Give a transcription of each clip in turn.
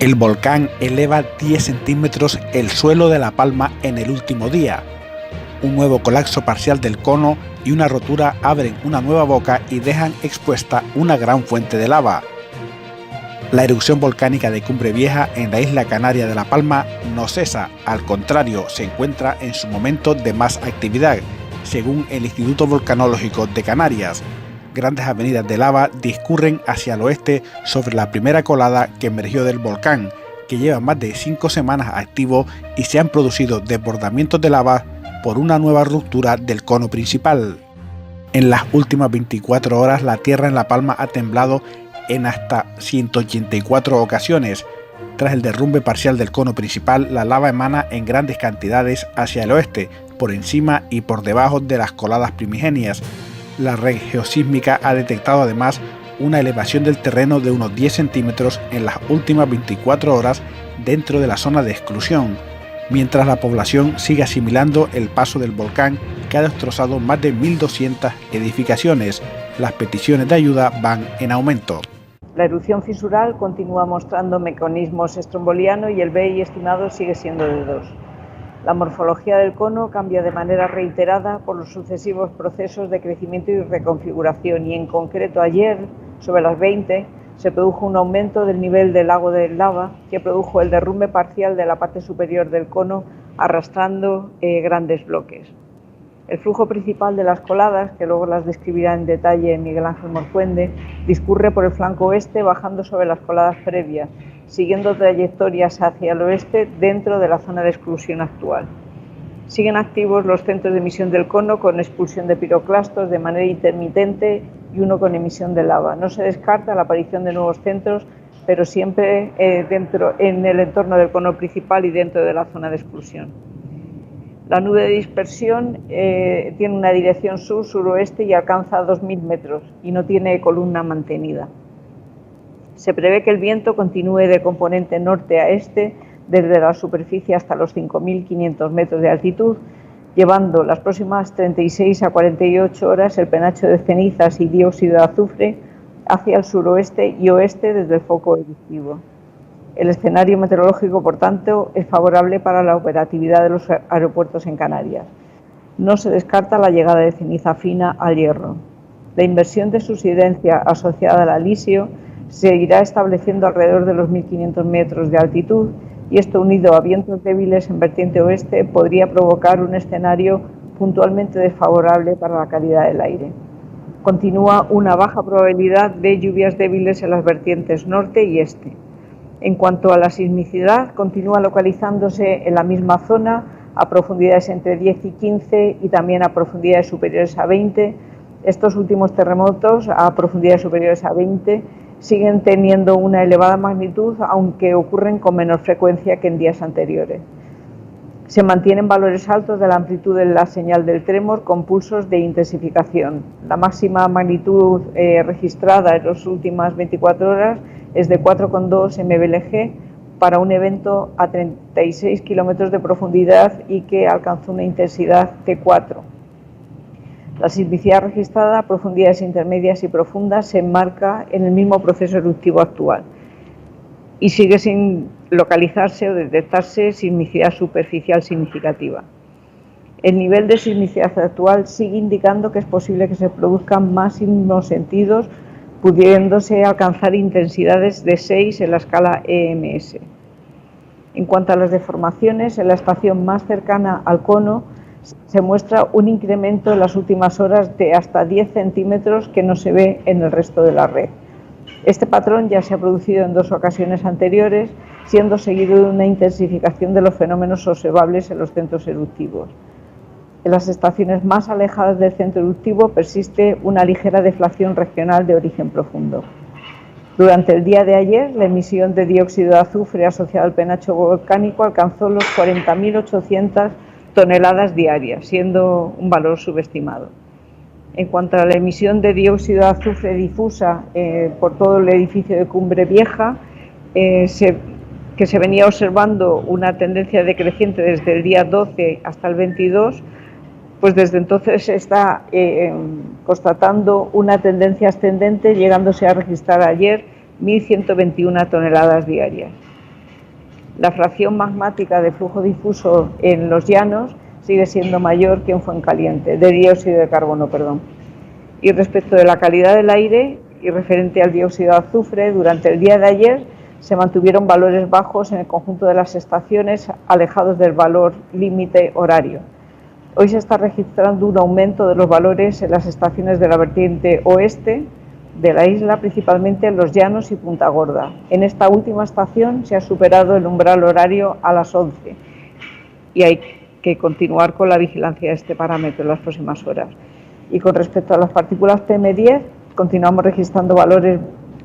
El volcán eleva 10 centímetros el suelo de La Palma en el último día. Un nuevo colapso parcial del cono y una rotura abren una nueva boca y dejan expuesta una gran fuente de lava. La erupción volcánica de Cumbre Vieja en la isla canaria de La Palma no cesa, al contrario, se encuentra en su momento de más actividad, según el Instituto Volcanológico de Canarias. Grandes avenidas de lava discurren hacia el oeste sobre la primera colada que emergió del volcán, que lleva más de 5 semanas activo, y se han producido desbordamientos de lava por una nueva ruptura del cono principal. En las últimas 24 horas la tierra en La Palma ha temblado en hasta 184 ocasiones. Tras el derrumbe parcial del cono principal, la lava emana en grandes cantidades hacia el oeste, por encima y por debajo de las coladas primigenias. La red geosísmica ha detectado además una elevación del terreno de unos 10 centímetros en las últimas 24 horas dentro de la zona de exclusión, mientras la población sigue asimilando el paso del volcán, que ha destrozado más de 1.200 edificaciones. Las peticiones de ayuda van en aumento. La erupción fisural continúa mostrando mecanismos estrombolianos y el BI estimado sigue siendo de 2. La morfología del cono cambia de manera reiterada por los sucesivos procesos de crecimiento y reconfiguración, y en concreto ayer, sobre las 20, se produjo un aumento del nivel del lago de lava que produjo el derrumbe parcial de la parte superior del cono, arrastrando grandes bloques. El flujo principal de las coladas, que luego las describirá en detalle Miguel Ángel Morcuende, discurre por el flanco oeste bajando sobre las coladas previas, siguiendo trayectorias hacia el oeste dentro de la zona de exclusión actual. Siguen activos los centros de emisión del cono con expulsión de piroclastos de manera intermitente y uno con emisión de lava. No se descarta la aparición de nuevos centros, pero siempre en el entorno del cono principal y dentro de la zona de exclusión. La nube de dispersión tiene una dirección sur-suroeste y alcanza 2.000 metros y no tiene columna mantenida. Se prevé que el viento continúe de componente norte a este desde la superficie hasta los 5.500 metros de altitud, llevando las próximas 36 a 48 horas el penacho de cenizas y dióxido de azufre hacia el suroeste y oeste desde el foco eruptivo. El escenario meteorológico, por tanto, es favorable para la operatividad de los aeropuertos en Canarias. No se descarta la llegada de ceniza fina al Hierro. La inversión de subsidencia asociada al alisio se irá estableciendo alrededor de los 1.500 metros de altitud, y esto, unido a vientos débiles en vertiente oeste, podría provocar un escenario puntualmente desfavorable para la calidad del aire. Continúa una baja probabilidad de lluvias débiles en las vertientes norte y este. En cuanto a la sismicidad, continúa localizándose en la misma zona a profundidades entre 10 y 15 y también a profundidades superiores a 20. Estos últimos terremotos a profundidades superiores a 20 siguen teniendo una elevada magnitud, aunque ocurren con menor frecuencia que en días anteriores. Se mantienen valores altos de la amplitud de la señal del trémor con pulsos de intensificación. La máxima magnitud registrada en las últimas 24 horas es de 4,2 MBLG para un evento a 36 kilómetros de profundidad y que alcanzó una intensidad de 4. La sismicidad registrada a profundidades intermedias y profundas se enmarca en el mismo proceso eruptivo actual y sigue sin localizarse o detectarse sismicidad superficial significativa. El nivel de sismicidad actual sigue indicando que es posible que se produzcan más sismos sentidos, pudiéndose alcanzar intensidades de 6 en la escala EMS. En cuanto a las deformaciones, en la estación más cercana al cono se muestra un incremento en las últimas horas de hasta 10 centímetros que no se ve en el resto de la red. Este patrón ya se ha producido en 2 ocasiones anteriores, siendo seguido de una intensificación de los fenómenos observables en los centros eruptivos. En las estaciones más alejadas del centro eruptivo persiste una ligera deflación regional de origen profundo. Durante el día de ayer, la emisión de dióxido de azufre asociada al penacho volcánico alcanzó los 40.800 toneladas diarias, siendo un valor subestimado. En cuanto a la emisión de dióxido de azufre difusa por todo el edificio de Cumbre Vieja, que se venía observando una tendencia decreciente desde el día 12 hasta el 22, pues desde entonces se está constatando una tendencia ascendente, llegándose a registrar ayer 1.121 toneladas diarias. La fracción magmática de flujo difuso en los llanos sigue siendo mayor que en Fuencaliente, de dióxido de carbono, perdón. Y respecto de la calidad del aire y referente al dióxido de azufre, durante el día de ayer se mantuvieron valores bajos en el conjunto de las estaciones, alejados del valor límite horario. Hoy se está registrando un aumento de los valores en las estaciones de la vertiente oeste de la isla, principalmente en Los Llanos y Punta Gorda. En esta última estación se ha superado el umbral horario a las 11 y hay que continuar con la vigilancia de este parámetro en las próximas horas. Y con respecto a las partículas PM10, continuamos registrando valores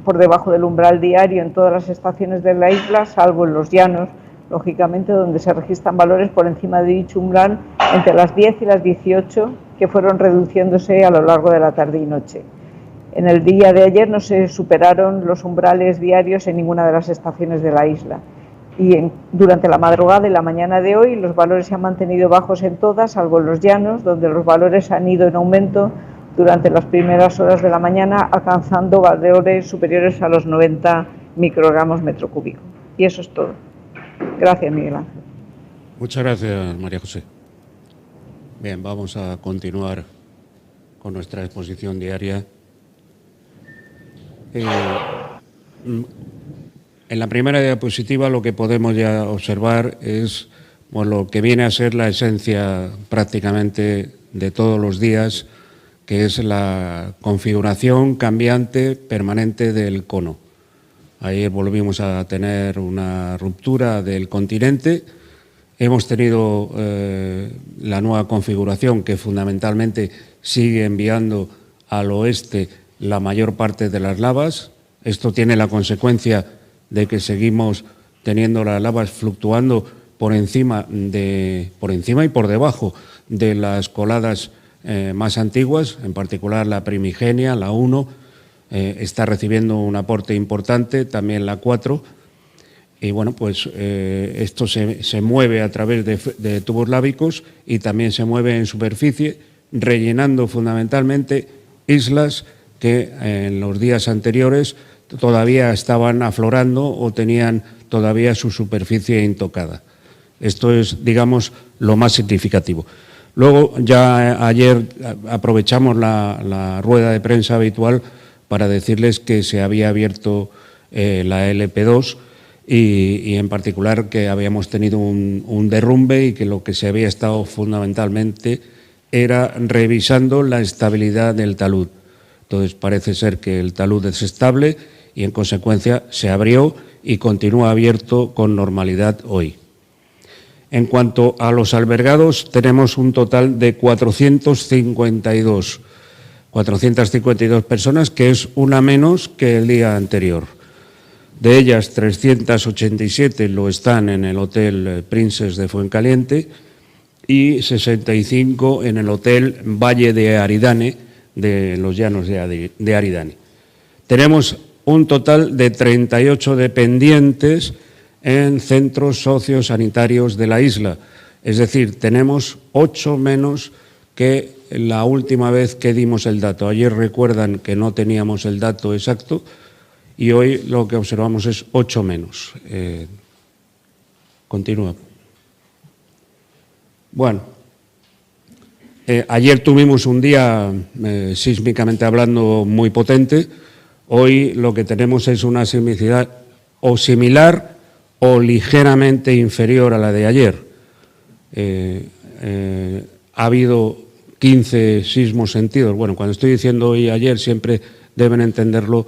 por debajo del umbral diario en todas las estaciones de la isla, salvo en Los Llanos, lógicamente, donde se registran valores por encima de dicho umbral entre las 10 y las 18, que fueron reduciéndose a lo largo de la tarde y noche. En el día de ayer no se superaron los umbrales diarios en ninguna de las estaciones de la isla. Y durante la madrugada y la mañana de hoy los valores se han mantenido bajos en todas, salvo en Los Llanos, donde los valores han ido en aumento durante las primeras horas de la mañana, alcanzando valores superiores a los 90 microgramos metro cúbico. Y eso es todo. Gracias, Miguel Ángel. Muchas gracias, María José. Bien, vamos a continuar con nuestra exposición diaria. En la primera diapositiva lo que podemos ya observar es lo que viene a ser la esencia prácticamente de todos los días, que es la configuración cambiante permanente del cono. Ayer volvimos a tener una ruptura del continente. Hemos tenido la nueva configuración que fundamentalmente sigue enviando al oeste la mayor parte de las lavas. Esto tiene la consecuencia de que seguimos teniendo las lavas fluctuando por encima y por debajo de las coladas más antiguas, en particular la primigenia, la 1, está recibiendo un aporte importante, también la 4, y bueno, pues esto se mueve a través de tubos lábicos y también se mueve en superficie, rellenando fundamentalmente islas que en los días anteriores todavía estaban aflorando o tenían todavía su superficie intocada. Esto es, digamos, lo más significativo. Luego, ya ayer aprovechamos la rueda de prensa habitual para decirles que se había abierto la LP2 y en particular que habíamos tenido un derrumbe y que lo que se había estado fundamentalmente era revisando la estabilidad del talud. Entonces, parece ser que el talud es estable y, en consecuencia, se abrió y continúa abierto con normalidad hoy. En cuanto a los albergados, tenemos un total de 452 personas, que es una menos que el día anterior. De ellas, 387 lo están en el Hotel Princes de Fuencaliente y 65 en el Hotel Valle de Aridane, de Los Llanos de Aridane. Tenemos un total de 38 dependientes en centros sociosanitarios de la isla. Es decir, tenemos 8 menos que la última vez que dimos el dato. Ayer recuerdan que no teníamos el dato exacto y hoy lo que observamos es 8 menos. Continúa. Bueno, ayer tuvimos un día sísmicamente hablando muy potente. Hoy lo que tenemos es una sismicidad o similar o ligeramente inferior a la de ayer. Ha habido 15 sismos sentidos. Bueno, cuando estoy diciendo hoy y ayer siempre deben entenderlo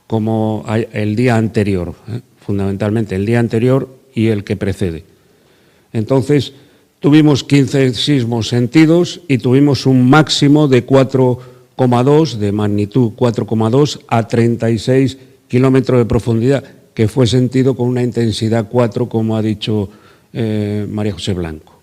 como el día anterior, fundamentalmente el día anterior y el que precede. Entonces, tuvimos 15 sismos sentidos y tuvimos un máximo de 4,2, de magnitud 4,2 a 36 kilómetros de profundidad, que fue sentido con una intensidad 4, como ha dicho María José Blanco.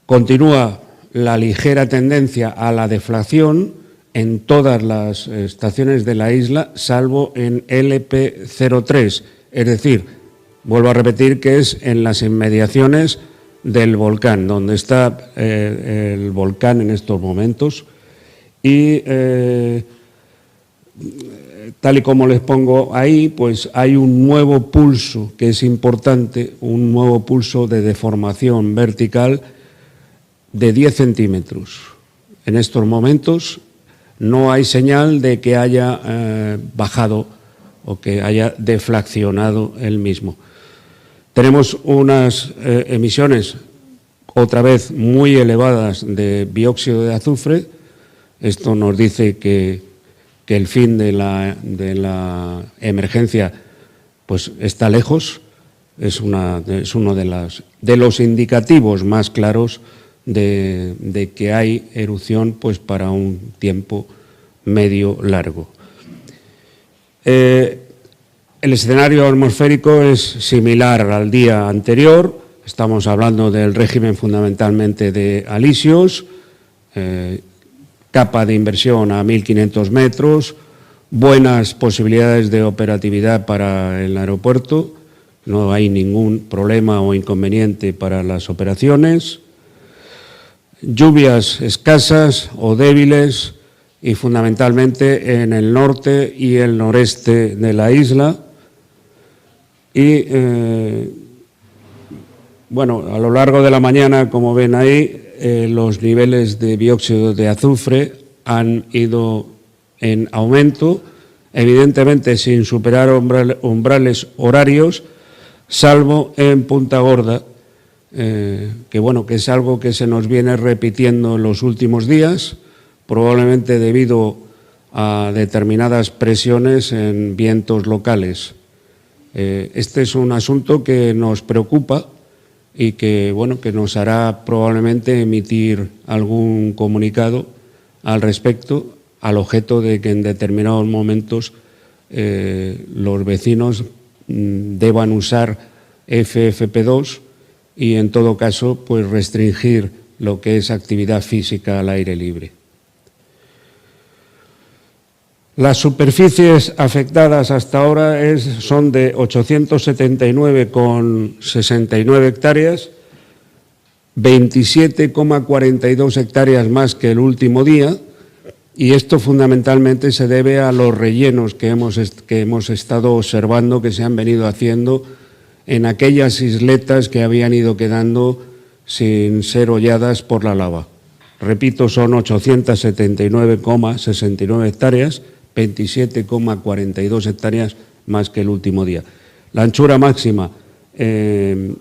Continúa la ligera tendencia a la deflación en todas las estaciones de la isla, salvo en LP03, es decir, vuelvo a repetir que es en las inmediaciones del volcán, donde está el volcán en estos momentos, y tal y como les pongo ahí, pues hay un nuevo pulso que es importante, un nuevo pulso de deformación vertical de 10 centímetros. En estos momentos no hay señal de que haya bajado o que haya deflacionado el mismo. Tenemos unas emisiones, otra vez, muy elevadas de dióxido de azufre. Esto nos dice que el fin de la emergencia pues está lejos. Es uno de los indicativos más claros de que hay erupción pues para un tiempo medio largo. El escenario atmosférico es similar al día anterior. Estamos hablando del régimen fundamentalmente de alisios, capa de inversión a 1.500 metros, buenas posibilidades de operatividad para el aeropuerto, no hay ningún problema o inconveniente para las operaciones, lluvias escasas o débiles y fundamentalmente en el norte y el noreste de la isla. Y bueno, a lo largo de la mañana, como ven ahí, los niveles de dióxido de azufre han ido en aumento, evidentemente sin superar umbrales horarios, salvo en Punta Gorda, que bueno, que es algo que se nos viene repitiendo en los últimos días, probablemente debido a determinadas presiones en vientos locales. Este es un asunto que nos preocupa y que, bueno, que nos hará probablemente emitir algún comunicado al respecto, al objeto de que en determinados momentos los vecinos deban usar FFP2 y, en todo caso, pues restringir lo que es actividad física al aire libre. Las superficies afectadas hasta ahora son de 879,69 hectáreas, 27,42 hectáreas más que el último día, y esto fundamentalmente se debe a los rellenos que hemos estado observando que se han venido haciendo en aquellas isletas que habían ido quedando sin ser holladas por la lava. Repito, son 879,69 hectáreas, 27,42 hectáreas más que el último día. La anchura máxima sigue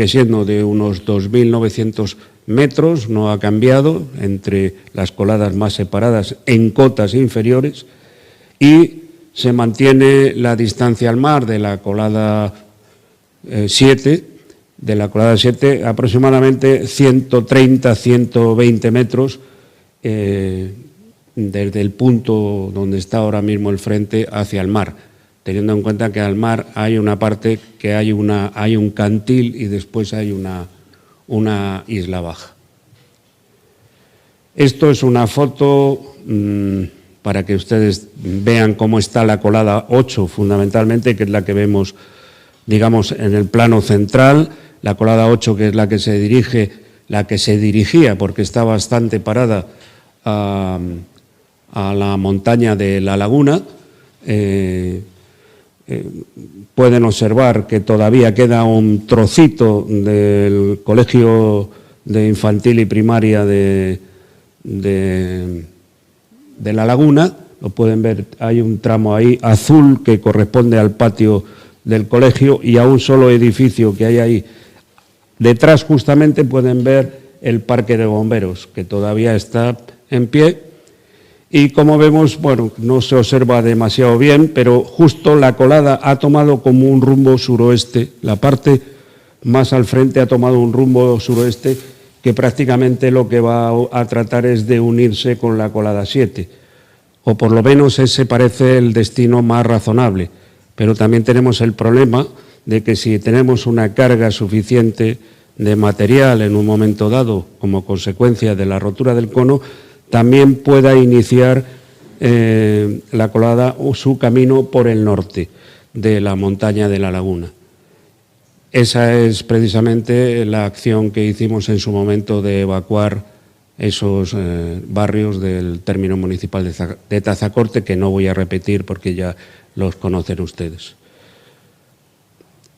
siendo de unos 2.900 metros, no ha cambiado entre las coladas más separadas en cotas inferiores, y se mantiene la distancia al mar de la colada 7, aproximadamente 130-120 metros desde el punto donde está ahora mismo el frente hacia el mar, teniendo en cuenta que al mar hay una parte que hay un cantil y después hay una isla baja. Esto es una foto para que ustedes vean cómo está la colada 8 fundamentalmente, que es la que vemos, digamos, en el plano central. La colada 8, que es la que se dirigía, porque está bastante parada, a la montaña de la laguna. Pueden observar que todavía queda un trocito del colegio de infantil y primaria de la laguna. Lo pueden ver, hay un tramo ahí azul que corresponde al patio del colegio, y a un solo edificio que hay ahí. Detrás justamente pueden ver el parque de bomberos, que todavía está en pie. Y como vemos, bueno, no se observa demasiado bien, pero justo la colada ha tomado como un rumbo suroeste. La parte más al frente ha tomado un rumbo suroeste, que prácticamente lo que va a tratar es de unirse con la colada 7. O por lo menos ese parece el destino más razonable. Pero también tenemos el problema de que si tenemos una carga suficiente de material en un momento dado, como consecuencia de la rotura del cono, también pueda iniciar la colada o su camino por el norte de la montaña de la laguna. Esa es precisamente la acción que hicimos en su momento de evacuar esos barrios del término municipal de Tazacorte, que no voy a repetir porque ya los conocen ustedes.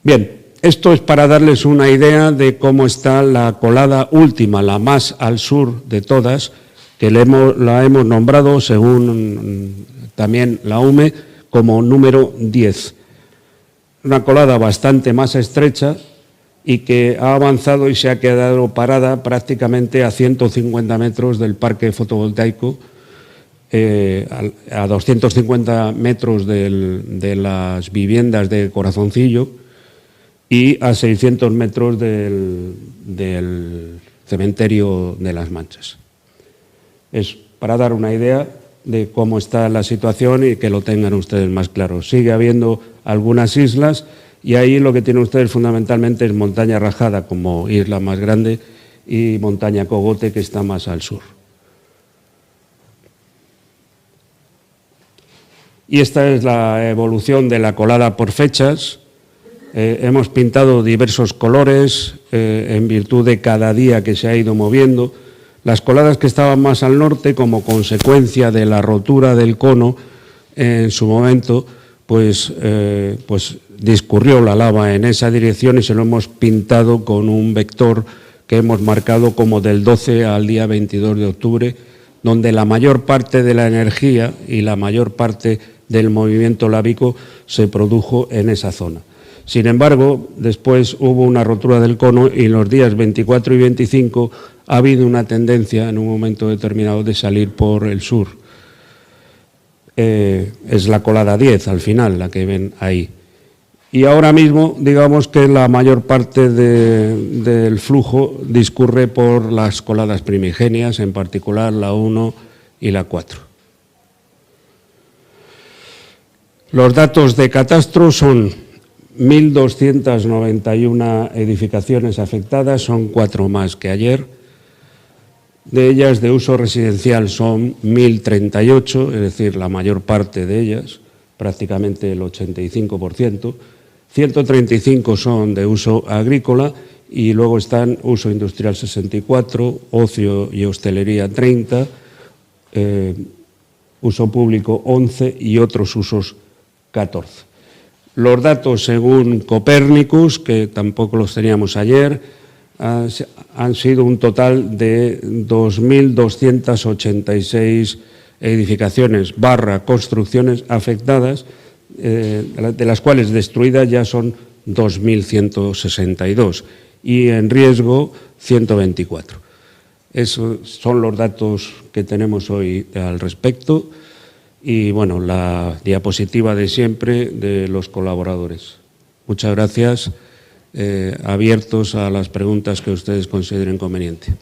Bien, esto es para darles una idea de cómo está la colada última, la más al sur de todas, que la hemos nombrado, según también la UME, como número 10. Una colada bastante más estrecha y que ha avanzado y se ha quedado parada prácticamente a 150 metros del parque fotovoltaico, a 250 metros de las viviendas de Corazoncillo y a 600 metros del cementerio de Las Manchas. Es para dar una idea de cómo está la situación y que lo tengan ustedes más claro. Sigue habiendo algunas islas y ahí lo que tienen ustedes fundamentalmente es Montaña Rajada como isla más grande y Montaña Cogote, que está más al sur. Y esta es la evolución de la colada por fechas. Hemos pintado diversos colores en virtud de cada día que se ha ido moviendo. Las coladas que estaban más al norte, como consecuencia de la rotura del cono en su momento, pues discurrió la lava en esa dirección y se lo hemos pintado con un vector que hemos marcado como del 12 al día 22 de octubre, donde la mayor parte de la energía y la mayor parte del movimiento lábico se produjo en esa zona. Sin embargo, después hubo una rotura del cono y los días 24 y 25 ha habido una tendencia en un momento determinado de salir por el sur. Es la colada 10 al final, la que ven ahí. Y ahora mismo, digamos que la mayor parte del flujo discurre por las coladas primigenias, en particular la 1 y la 4. Los datos de catastro son 1.291 edificaciones afectadas, son 4 más que ayer. De ellas de uso residencial son 1.038, es decir, la mayor parte de ellas, prácticamente el 85%. 135 son de uso agrícola y luego están uso industrial 64, ocio y hostelería 30, uso público 11 y otros usos 14. Los datos según Copernicus, que tampoco los teníamos ayer, han sido un total de 2.286 edificaciones / construcciones afectadas, de las cuales destruidas ya son 2.162 y en riesgo 124. Esos son los datos que tenemos hoy al respecto y, bueno, la diapositiva de siempre de los colaboradores. Muchas gracias. Abiertos a las preguntas que ustedes consideren conveniente.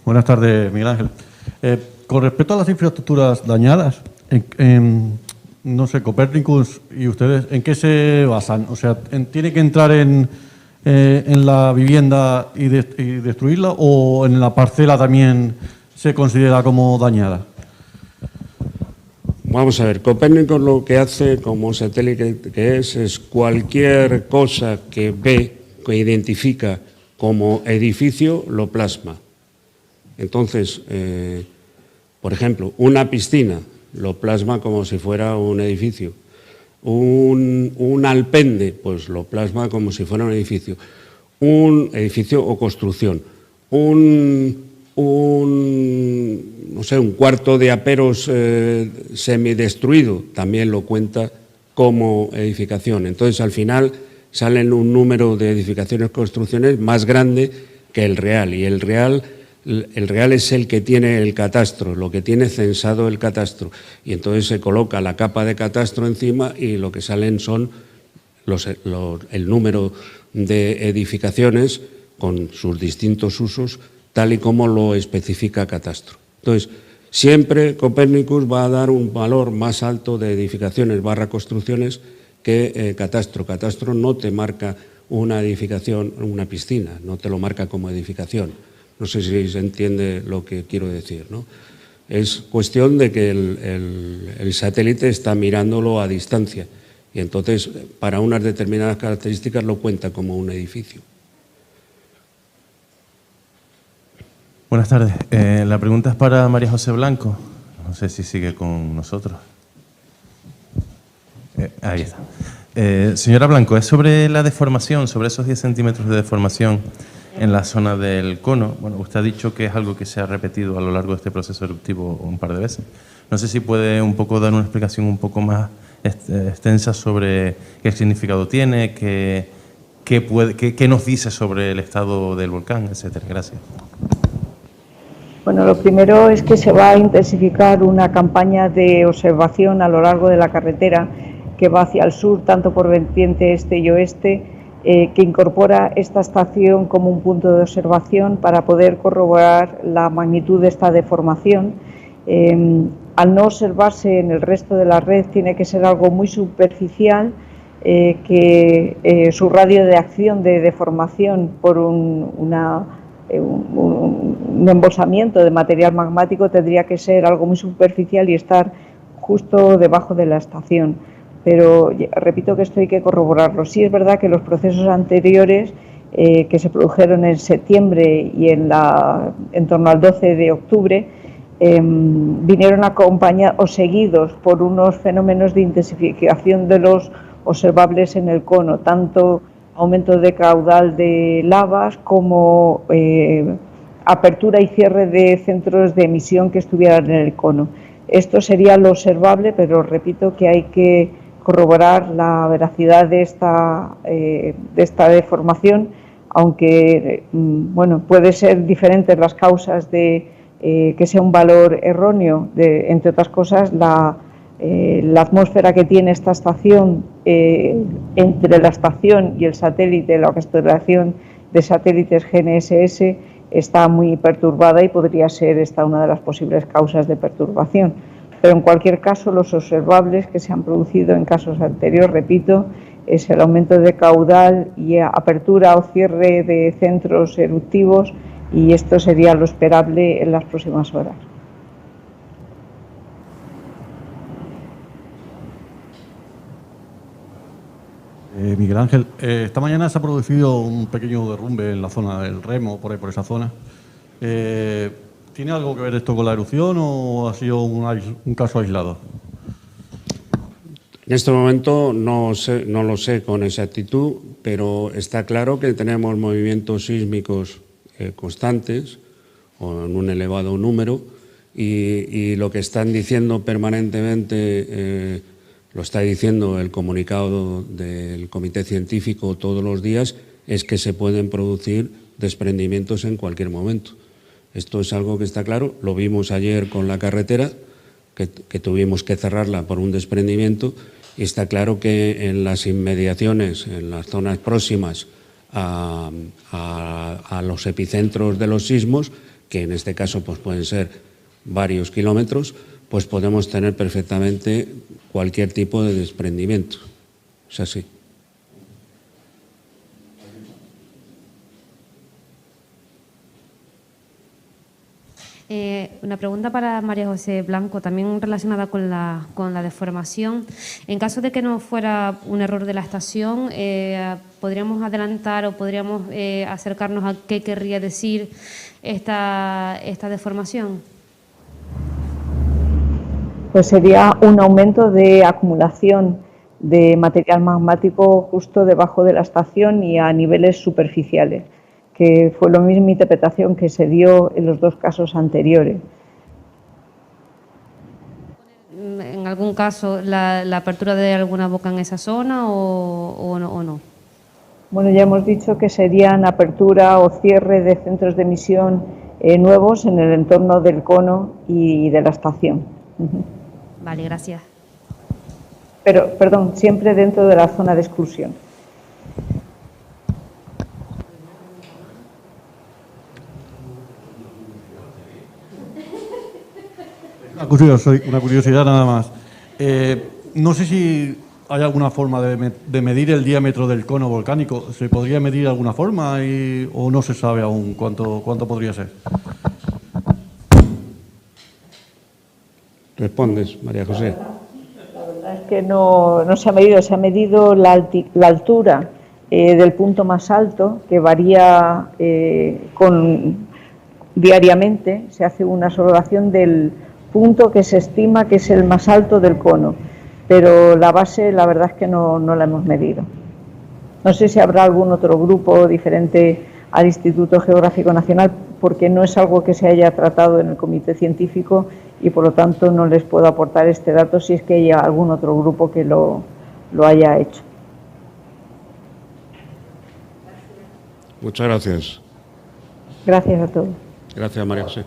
Buenas tardes, Miguel Ángel. Con respecto a las infraestructuras dañadas, no sé, Copernicus y ustedes, ¿en qué se basan? O sea, ¿tiene que entrar en la vivienda y destruirla o en la parcela también se considera como dañada? Vamos a ver, Copernicus lo que hace como satélite que es cualquier cosa que ve, que identifica como edificio, lo plasma. Entonces, por ejemplo, una piscina lo plasma como si fuera un edificio. Un alpende, pues lo plasma como si fuera un edificio. Un edificio o construcción. No sé, un cuarto de aperos semidestruido también lo cuenta como edificación. Entonces, al final salen un número de edificaciones, construcciones más grande que el real. Y el real es el que tiene el catastro, lo que tiene censado el catastro. Y entonces se coloca la capa de catastro encima y lo que salen son el número de edificaciones con sus distintos usos, tal y como lo especifica catastro. Entonces, siempre Copernicus va a dar un valor más alto de edificaciones / construcciones que catastro. Catastro no te marca una edificación, una piscina, no te lo marca como edificación. No sé si se entiende lo que quiero decir, ¿no? Es cuestión de que el satélite está mirándolo a distancia y entonces para unas determinadas características lo cuenta como un edificio. Buenas tardes. La pregunta es para María José Blanco. No sé si sigue con nosotros. Ahí está. Señora Blanco, es sobre la deformación, sobre esos 10 centímetros de deformación en la zona del cono. Bueno, usted ha dicho que es algo que se ha repetido a lo largo de este proceso eruptivo un par de veces. No sé si puede un poco dar una explicación un poco más extensa sobre qué significado tiene, qué nos dice sobre el estado del volcán, etcétera. Gracias. Bueno, lo primero es que se va a intensificar una campaña de observación a lo largo de la carretera que va hacia el sur, tanto por vertiente este y oeste, que incorpora esta estación como un punto de observación para poder corroborar la magnitud de esta deformación. Al no observarse en el resto de la red, tiene que ser algo muy superficial, que su radio de acción de deformación por un embolsamiento de material magmático tendría que ser algo muy superficial y estar justo debajo de la estación. Pero repito que esto hay que corroborarlo. Sí es verdad que los procesos anteriores que se produjeron en septiembre y en torno al 12 de octubre vinieron acompañados o seguidos por unos fenómenos de intensificación de los observables en el cono, tanto aumento de caudal de lavas como apertura y cierre de centros de emisión que estuvieran en el cono. Esto sería lo observable, pero repito que hay que corroborar la veracidad de esta deformación, aunque bueno, puede ser diferentes las causas de que sea un valor erróneo, entre otras cosas la atmósfera que tiene esta estación entre la estación y el satélite, la constelación de satélites GNSS está muy perturbada y podría ser esta una de las posibles causas de perturbación. Pero en cualquier caso, los observables que se han producido en casos anteriores, repito, es el aumento de caudal y apertura o cierre de centros eruptivos, y esto sería lo esperable en las próximas horas. Miguel Ángel, esta mañana se ha producido un pequeño derrumbe en la zona del Remo, por ahí, por esa zona. ¿Tiene algo que ver esto con la erupción o ha sido un caso aislado? En este momento no lo sé con exactitud, pero está claro que tenemos movimientos sísmicos constantes o en un elevado número y lo que están diciendo permanentemente, lo está diciendo el comunicado del Comité Científico todos los días, es que se pueden producir desprendimientos en cualquier momento. Esto es algo que está claro, lo vimos ayer con la carretera, que tuvimos que cerrarla por un desprendimiento, y está claro que en las inmediaciones, en las zonas próximas a los epicentros de los sismos, que en este caso pues pueden ser varios kilómetros, pues podemos tener perfectamente cualquier tipo de desprendimiento. Es así. Una pregunta para María José Blanco, también relacionada con la deformación. En caso de que no fuera un error de la estación, ¿podríamos adelantar o podríamos acercarnos a qué querría decir esta deformación? Pues sería un aumento de acumulación de material magmático justo debajo de la estación y a niveles superficiales, que fue la misma interpretación que se dio en los dos casos anteriores. ¿En algún caso la apertura de alguna boca en esa zona o no? Bueno, ya hemos dicho que serían apertura o cierre de centros de emisión nuevos en el entorno del cono y de la estación. Vale, gracias. Pero, perdón, siempre dentro de la zona de exclusión. Una curiosidad nada más. No sé si hay alguna forma de medir el diámetro del cono volcánico. ¿Se podría medir de alguna forma o no se sabe aún cuánto podría ser? Respondes, María José. Es que no se ha medido la altura del punto más alto, que varía diariamente. Se hace una observación del punto que se estima que es el más alto del cono, pero la base la verdad es que no la hemos medido. No sé si habrá algún otro grupo diferente al Instituto Geográfico Nacional, porque no es algo que se haya tratado en el comité científico y por lo tanto no les puedo aportar este dato si es que hay algún otro grupo que lo haya hecho. Muchas gracias. Gracias a todos. Gracias, María José.